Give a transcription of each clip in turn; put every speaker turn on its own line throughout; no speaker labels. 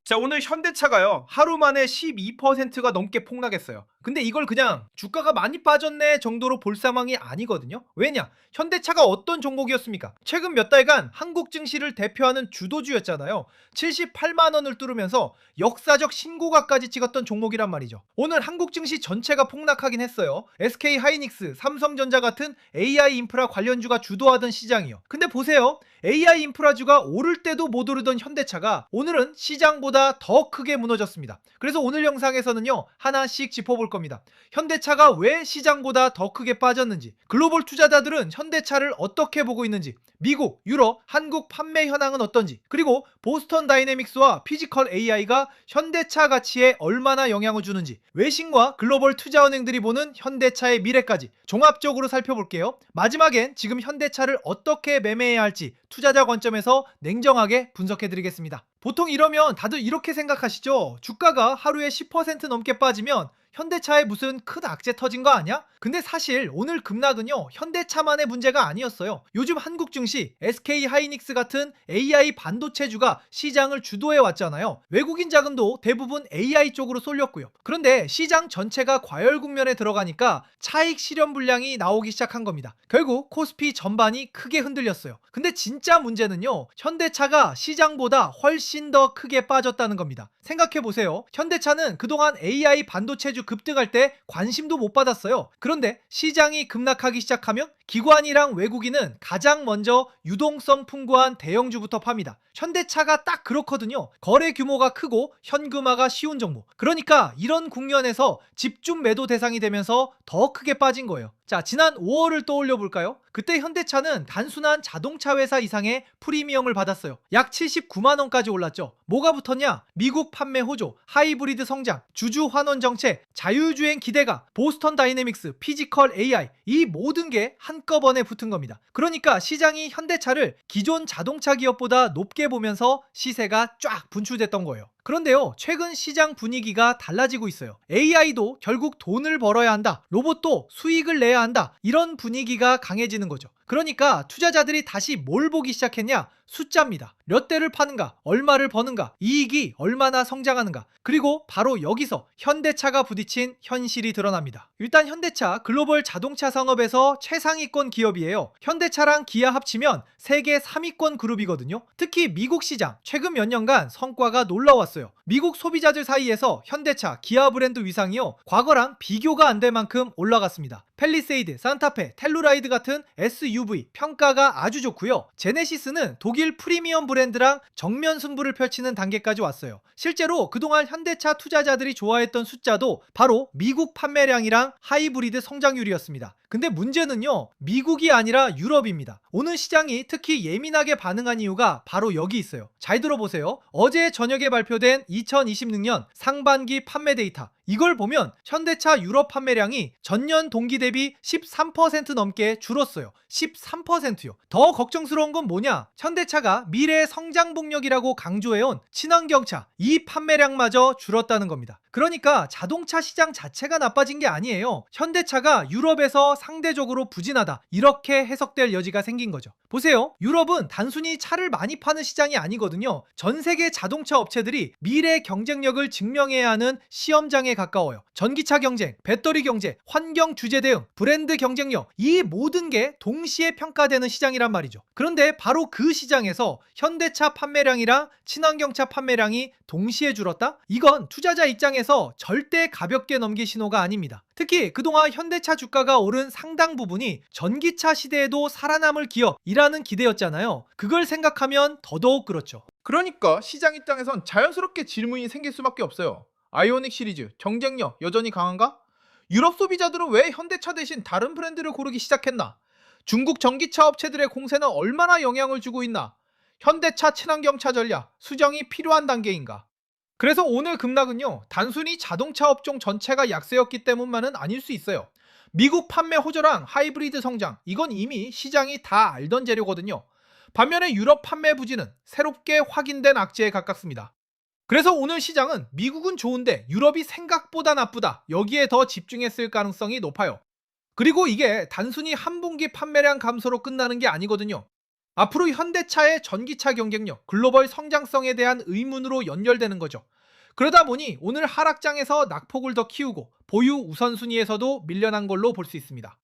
자, 오늘 현대차가요, 하루 만에 12%가 넘게 폭락했어요. 근데 이걸 그냥 주가가 많이 빠졌네 정도로 볼 상황이 아니거든요. 왜냐? 현대차가 어떤 종목이었습니까? 최근 몇 달간 한국 증시를 대표하는 주도주였잖아요. 78만 원을 뚫으면서 역사적 신고가까지 찍었던 종목이란 말이죠. 오늘 한국 증시 전체가 폭락하긴 했어요. SK 하이닉스, 삼성전자 같은 AI 인프라 관련주가 주도하던 시장이요. 근데 보세요. AI 인프라주가 오를 때도 못 오르던 현대차가 오늘은 시장보다 더 크게 무너졌습니다. 그래서 오늘 영상에서는요, 하나씩 짚어볼 겁니다. 현대차가 왜 시장보다 더 크게 빠졌는지, 글로벌 투자자들은 현대차를 어떻게 보고 있는지, 미국, 유럽, 한국 판매 현황은 어떤지, 그리고 보스턴 다이내믹스와 피지컬 AI가 현대차 가치에 얼마나 영향을 주는지, 외신과 글로벌 투자은행들이 보는 현대차의 미래까지 종합적으로 살펴볼게요. 마지막엔 지금 현대차를 어떻게 매매해야 할지 투자자 관점에서 냉정하게 분석해드리겠습니다. 보통 이러면 다들 이렇게 생각하시죠? 주가가 하루에 10% 넘게 빠지면 현대차에 무슨 큰 악재 터진 거 아니야? 근데 사실 오늘 급락은요, 현대차만의 문제가 아니었어요. 요즘 한국 증시, SK 하이닉스 같은 AI 반도체주가 시장을 주도해 왔잖아요. 외국인 자금도 대부분 AI 쪽으로 쏠렸고요. 그런데 시장 전체가 과열 국면에 들어가니까 차익 실현 불량이 나오기 시작한 겁니다. 결국 코스피 전반이 크게 흔들렸어요. 근데 진짜 문제는요, 현대차가 시장보다 훨씬 더 크게 빠졌다는 겁니다. 생각해보세요. 현대차는 그동안 AI 반도체주 급등할 때 관심도 못 받았어요. 그런데 시장이 급락하기 시작하면 기관이랑 외국인은 가장 먼저 유동성 풍부한 대형주부터 팝니다. 현대차가 딱 그렇거든요. 거래 규모가 크고 현금화가 쉬운 종목. 그러니까 이런 국면에서 집중 매도 대상이 되면서 더 크게 빠진 거예요. 자, 지난 5월을 떠올려 볼까요? 그때 현대차는 단순한 자동차 회사 이상의 프리미엄을 받았어요. 약 79만 원까지 올랐죠. 뭐가 붙었냐? 미국 판매 호조, 하이브리드 성장, 주주 환원 정책, 자율주행 기대가, 보스턴 다이내믹스, 피지컬 AI, 이 모든 게 한꺼번에 붙은 겁니다. 그러니까 시장이 현대차를 기존 자동차 기업보다 높게 보면서 시세가 쫙 분출됐던 거예요. 그런데요, 최근 시장 분위기가 달라지고 있어요. AI도 결국 돈을 벌어야 한다, 로봇도 수익을 내야 한다, 이런 분위기가 강해지는 거죠. 그러니까 투자자들이 다시 뭘 보기 시작했냐? 숫자입니다. 몇 대를 파는가, 얼마를 버는가, 이익이 얼마나 성장하는가, 그리고 바로 여기서 현대차가 부딪힌 현실이 드러납니다. 일단 현대차 글로벌 자동차 산업에서 최상위권 기업이에요. 현대차랑 기아 합치면 세계 3위권 그룹이거든요. 특히 미국 시장 최근 몇 년간 성과가 놀라웠어요. 미국 소비자들 사이에서 현대차, 기아 브랜드 위상이요, 과거랑 비교가 안 될 만큼 올라갔습니다. 펠리세이드, 산타페, 텔루라이드 같은 SUV 평가가 아주 좋고요. 제네시스는 독일 프리미엄 브랜드랑 정면 승부를 펼치는 단계까지 왔어요. 실제로 그동안 현대차 투자자들이 좋아했던 숫자도 바로 미국 판매량이랑 하이브리드 성장률이었습니다. 근데 문제는요, 미국이 아니라 유럽입니다. 오늘 시장이 특히 예민하게 반응한 이유가 바로 여기 있어요. 잘 들어보세요. 어제 저녁에 발표된 2026년 상반기 판매 데이터, 이걸 보면 현대차 유럽 판매량이 전년 동기 대비 13% 넘게 줄었어요. 13%요. 더 걱정스러운 건 뭐냐? 현대차가 미래 성장 동력이라고 강조해온 친환경차, 이 판매량마저 줄었다는 겁니다. 그러니까 자동차 시장 자체가 나빠진 게 아니에요. 현대차가 유럽에서 상대적으로 부진하다, 이렇게 해석될 여지가 생긴 거죠. 보세요. 유럽은 단순히 차를 많이 파는 시장이 아니거든요. 전 세계 자동차 업체들이 미래 경쟁력을 증명해야 하는 시험장에 가까워요. 전기차 경쟁, 배터리 경쟁, 환경 주제 대응, 브랜드 경쟁력, 이 모든 게 동시에 평가되는 시장이란 말이죠. 그런데 바로 그 시장에서 현대차 판매량이랑 친환경차 판매량이 동시에 줄었다? 이건 투자자 입장에서 절대 가볍게 넘길 신호가 아닙니다. 특히 그동안 현대차 주가가 오른 상당 부분이 전기차 시대에도 살아남을 기업이라는 기대였잖아요. 그걸 생각하면 더더욱 그렇죠.
그러니까 시장 입장에선 자연스럽게 질문이 생길 수밖에 없어요. 아이오닉 시리즈 경쟁력 여전히 강한가? 유럽 소비자들은 왜 현대차 대신 다른 브랜드를 고르기 시작했나? 중국 전기차 업체들의 공세는 얼마나 영향을 주고 있나? 현대차 친환경차 전략 수정이 필요한 단계인가?
그래서 오늘 급락은요, 단순히 자동차 업종 전체가 약세였기 때문만은 아닐 수 있어요. 미국 판매 호조랑 하이브리드 성장, 이건 이미 시장이 다 알던 재료거든요. 반면에 유럽 판매 부진은 새롭게 확인된 악재에 가깝습니다. 그래서 오늘 시장은 미국은 좋은데 유럽이 생각보다 나쁘다, 여기에 더 집중했을 가능성이 높아요. 그리고 이게 단순히 한 분기 판매량 감소로 끝나는 게 아니거든요. 앞으로 현대차의 전기차 경쟁력, 글로벌 성장성에 대한 의문으로 연결되는 거죠. 그러다 보니 오늘 하락장에서 낙폭을 더 키우고 보유 우선순위에서도 밀려난 걸로 볼 수 있습니다.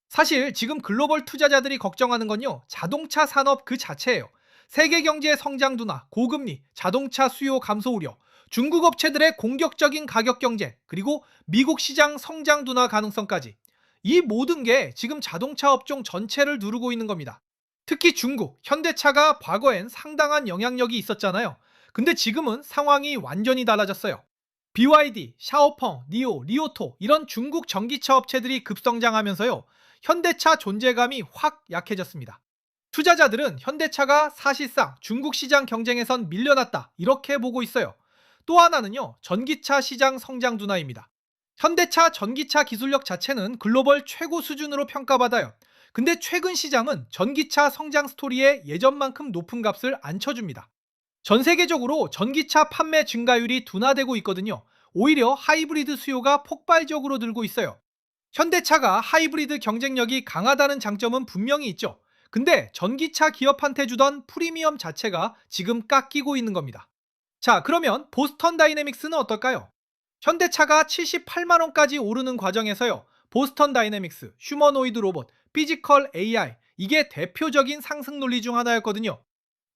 사실 지금 글로벌 투자자들이 걱정하는 건요, 자동차 산업 그 자체예요. 세계 경제 성장 둔화, 고금리, 자동차 수요 감소 우려, 중국 업체들의 공격적인 가격 경쟁, 그리고 미국 시장 성장 둔화 가능성까지. 이 모든 게 지금 자동차 업종 전체를 누르고 있는 겁니다. 특히 중국, 현대차가 과거엔 상당한 영향력이 있었잖아요. 근데 지금은 상황이 완전히 달라졌어요. BYD, 샤오펑, 니오, 리오토 이런 중국 전기차 업체들이 급성장하면서요, 현대차 존재감이 확 약해졌습니다. 투자자들은 현대차가 사실상 중국 시장 경쟁에선 밀려났다 이렇게 보고 있어요. 또 하나는요, 전기차 시장 성장 둔화입니다. 현대차 전기차 기술력 자체는 글로벌 최고 수준으로 평가받아요. 근데 최근 시장은 전기차 성장 스토리에 예전만큼 높은 값을 안 쳐줍니다. 전 세계적으로 전기차 판매 증가율이 둔화되고 있거든요. 오히려 하이브리드 수요가 폭발적으로 늘고 있어요. 현대차가 하이브리드 경쟁력이 강하다는 장점은 분명히 있죠. 근데 전기차 기업한테 주던 프리미엄 자체가 지금 깎이고 있는 겁니다. 자, 그러면 보스턴 다이내믹스는 어떨까요? 현대차가 78만원까지 오르는 과정에서요, 보스턴 다이내믹스, 휴머노이드 로봇, 피지컬 AI, 이게 대표적인 상승 논리 중 하나였거든요.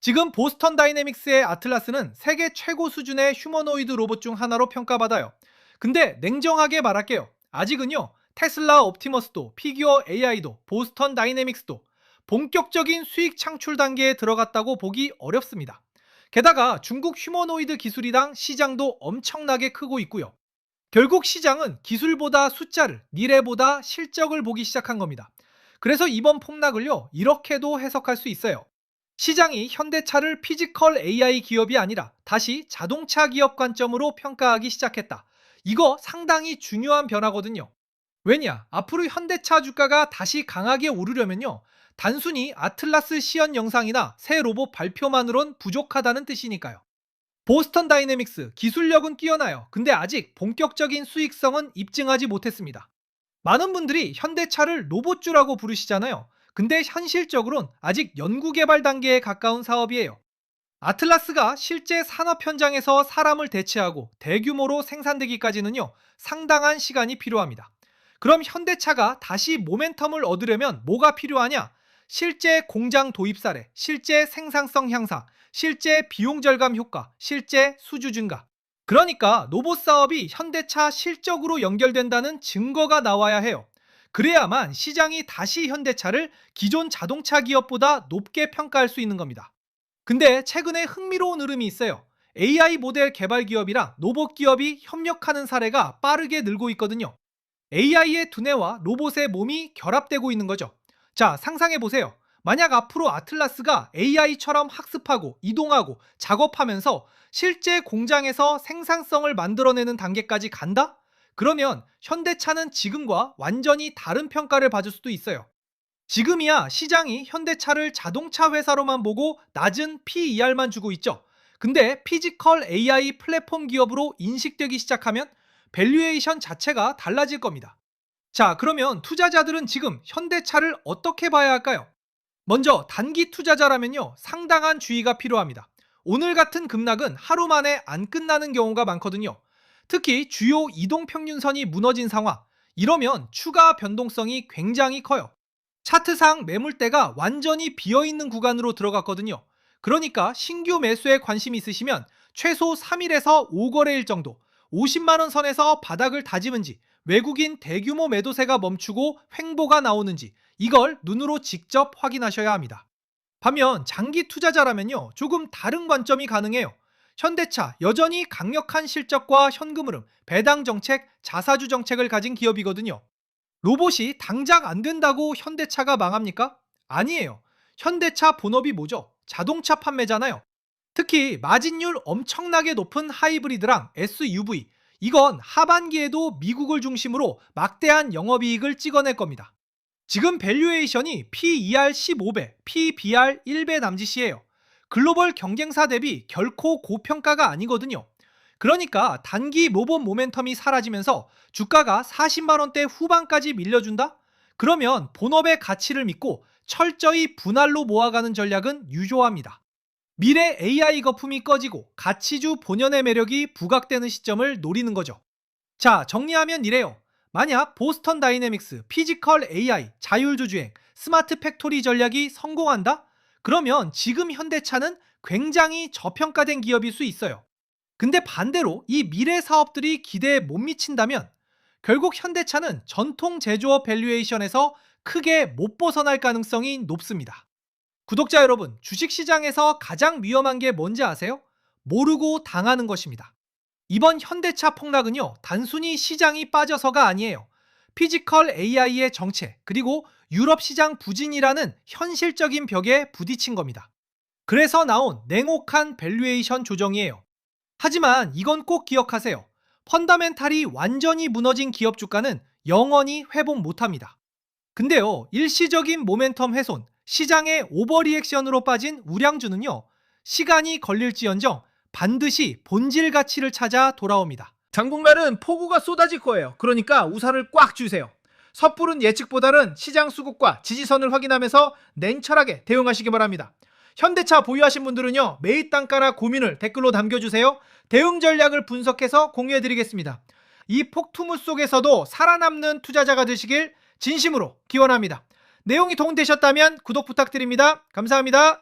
지금 보스턴 다이내믹스의 아틀라스는 세계 최고 수준의 휴머노이드 로봇 중 하나로 평가받아요. 근데 냉정하게 말할게요. 아직은요, 테슬라 옵티머스도, 피규어 AI도, 보스턴 다이내믹스도 본격적인 수익 창출 단계에 들어갔다고 보기 어렵습니다. 게다가 중국 휴머노이드 기술이랑 시장도 엄청나게 크고 있고요. 결국 시장은 기술보다 숫자를, 미래보다 실적을 보기 시작한 겁니다. 그래서 이번 폭락을요, 이렇게도 해석할 수 있어요. 시장이 현대차를 피지컬 AI 기업이 아니라 다시 자동차 기업 관점으로 평가하기 시작했다. 이거 상당히 중요한 변화거든요. 왜냐? 앞으로 현대차 주가가 다시 강하게 오르려면요, 단순히 아틀라스 시연 영상이나 새 로봇 발표만으론 부족하다는 뜻이니까요. 보스턴 다이내믹스 기술력은 뛰어나요. 근데 아직 본격적인 수익성은 입증하지 못했습니다. 많은 분들이 현대차를 로봇주라고 부르시잖아요. 근데 현실적으론 아직 연구개발 단계에 가까운 사업이에요. 아틀라스가 실제 산업 현장에서 사람을 대체하고 대규모로 생산되기까지는요, 상당한 시간이 필요합니다. 그럼 현대차가 다시 모멘텀을 얻으려면 뭐가 필요하냐? 실제 공장 도입 사례, 실제 생산성 향상, 실제 비용 절감 효과, 실제 수주 증가. 그러니까 로봇 사업이 현대차 실적으로 연결된다는 증거가 나와야 해요. 그래야만 시장이 다시 현대차를 기존 자동차 기업보다 높게 평가할 수 있는 겁니다. 근데 최근에 흥미로운 흐름이 있어요. AI 모델 개발 기업이랑 로봇 기업이 협력하는 사례가 빠르게 늘고 있거든요. AI의 두뇌와 로봇의 몸이 결합되고 있는 거죠. 자, 상상해보세요. 만약 앞으로 아틀라스가 AI처럼 학습하고 이동하고 작업하면서 실제 공장에서 생산성을 만들어내는 단계까지 간다? 그러면 현대차는 지금과 완전히 다른 평가를 받을 수도 있어요. 지금이야 시장이 현대차를 자동차 회사로만 보고 낮은 PER만 주고 있죠. 근데 피지컬 AI 플랫폼 기업으로 인식되기 시작하면 밸류에이션 자체가 달라질 겁니다. 자, 그러면 투자자들은 지금 현대차를 어떻게 봐야 할까요? 먼저 단기 투자자라면요, 상당한 주의가 필요합니다. 오늘 같은 급락은 하루 만에 안 끝나는 경우가 많거든요. 특히 주요 이동평균선이 무너진 상황, 이러면 추가 변동성이 굉장히 커요. 차트상 매물대가 완전히 비어있는 구간으로 들어갔거든요. 그러니까 신규 매수에 관심이 있으시면 최소 3일에서 5거래일 정도, 50만원 선에서 바닥을 다지는지, 외국인 대규모 매도세가 멈추고 횡보가 나오는지, 이걸 눈으로 직접 확인하셔야 합니다. 반면 장기 투자자라면요, 조금 다른 관점이 가능해요. 현대차 여전히 강력한 실적과 현금 흐름, 배당 정책, 자사주 정책을 가진 기업이거든요. 로봇이 당장 안 된다고 현대차가 망합니까? 아니에요. 현대차 본업이 뭐죠? 자동차 판매잖아요. 특히 마진율 엄청나게 높은 하이브리드랑 SUV, 이건 하반기에도 미국을 중심으로 막대한 영업이익을 찍어낼 겁니다. 지금 밸류에이션이 PER 15배, PBR 1배 남짓이에요. 글로벌 경쟁사 대비 결코 고평가가 아니거든요. 그러니까 단기 로봇 모멘텀이 사라지면서 주가가 40만원대 후반까지 밀려준다? 그러면 본업의 가치를 믿고 철저히 분할로 모아가는 전략은 유효합니다. 미래 AI 거품이 꺼지고 가치주 본연의 매력이 부각되는 시점을 노리는 거죠. 자, 정리하면 이래요. 만약 보스턴 다이내믹스, 피지컬 AI, 자율 주행, 스마트 팩토리 전략이 성공한다? 그러면 지금 현대차는 굉장히 저평가된 기업일 수 있어요. 근데 반대로 이 미래 사업들이 기대에 못 미친다면 결국 현대차는 전통 제조업 밸류에이션에서 크게 못 벗어날 가능성이 높습니다. 구독자 여러분, 주식시장에서 가장 위험한 게 뭔지 아세요? 모르고 당하는 것입니다. 이번 현대차 폭락은요, 단순히 시장이 빠져서가 아니에요. 피지컬 AI의 정체, 그리고 유럽 시장 부진이라는 현실적인 벽에 부딪힌 겁니다. 그래서 나온 냉혹한 밸류에이션 조정이에요. 하지만 이건 꼭 기억하세요. 펀더멘탈이 완전히 무너진 기업 주가는 영원히 회복 못합니다. 근데요, 일시적인 모멘텀 훼손, 시장의 오버리액션으로 빠진 우량주는요, 시간이 걸릴지언정 반드시 본질 가치를 찾아 돌아옵니다.
당분간은 폭우가 쏟아질 거예요. 그러니까 우산을 꽉 쥐세요. 섣부른 예측보다는 시장 수급과 지지선을 확인하면서 냉철하게 대응하시기 바랍니다. 현대차 보유하신 분들은요, 매입 단가나 고민을 댓글로 남겨주세요. 대응 전략을 분석해서 공유해드리겠습니다. 이 폭투무 속에서도 살아남는 투자자가 되시길 진심으로 기원합니다. 내용이 도움되셨다면 구독 부탁드립니다. 감사합니다.